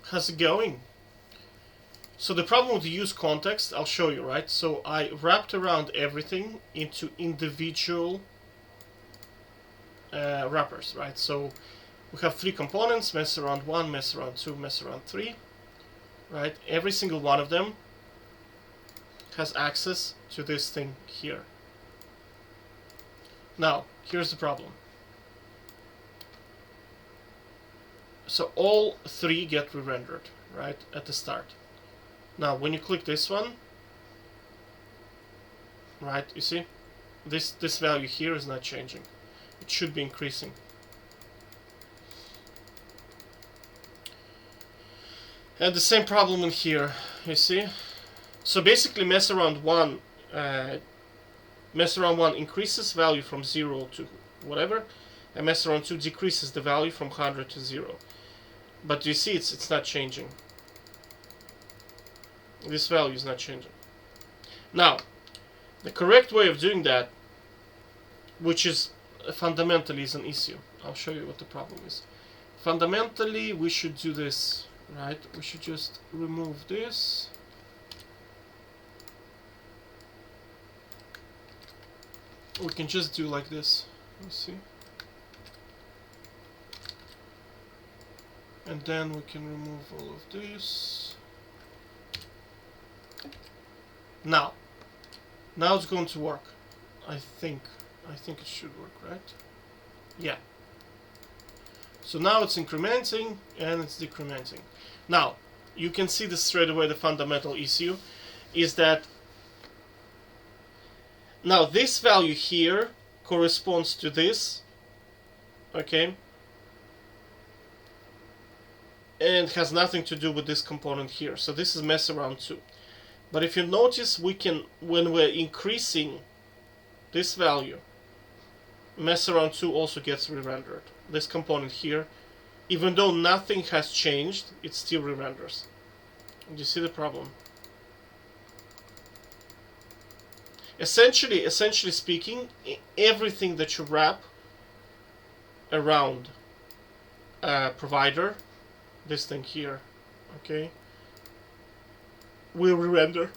How's it going? So the problem with the use context, I'll show you, right? So I wrapped around everything into individual wrappers, right? So we have 3 components: mess around 1, mess around 2, mess around 3, right? Every single one of them has access to this thing here. Now, here's the problem. So all 3 get re-rendered, right, at the start. Now, when you click this one, right, you see, this value here is not changing. It should be increasing. And the same problem in here, you see. So basically, mess around one increases value from 0 to whatever, and mess around 2 decreases the value from 100 to 0. But you see, it's not changing. This value is not changing. Now, the correct way of doing that, which is fundamentally is an issue. I'll show you what the problem is. Fundamentally, we should do this, right? We should just remove this. We can just do like this. Let's see. And then we can remove all of this. Now it's going to work. I think it should work, right? Yeah. So now it's incrementing and it's decrementing. Now, you can see this straight away. The fundamental issue is that now this value here corresponds to this, okay? And has nothing to do with this component here. So this is mess around 2. But if you notice, we can, when we're increasing this value, mess around 2 also gets re-rendered. This component here, even though nothing has changed, it still re-renders. Do you see the problem? Essentially speaking, everything that you wrap around a provider, this thing here, okay, will re-render.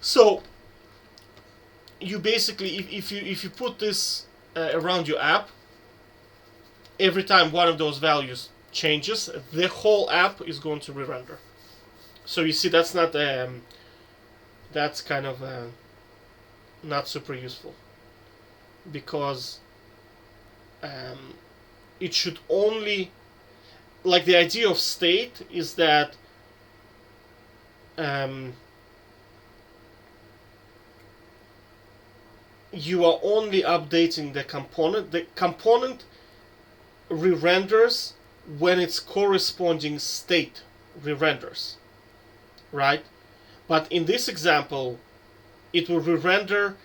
So you basically, if you put this around your app, every time one of those values changes, the whole app is going to re-render. So you see, that's not that's kind of not super useful, because it should only, like, the idea of state is that you are only updating the component. The component re-renders when its corresponding state re-renders, right? But in this example, it will re-render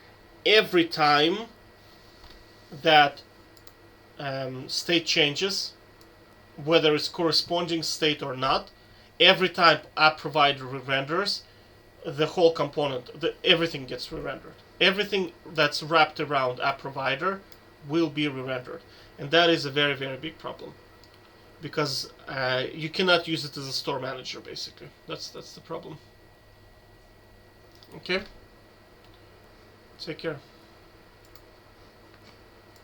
every time that state changes, whether it's corresponding state or not. Every time app provider re-renders, the whole component, everything gets re-rendered. Everything that's wrapped around app provider will be re-rendered. And that is a very, very big problem, because you cannot use it as a store manager, basically. That's the problem. Okay? Take care.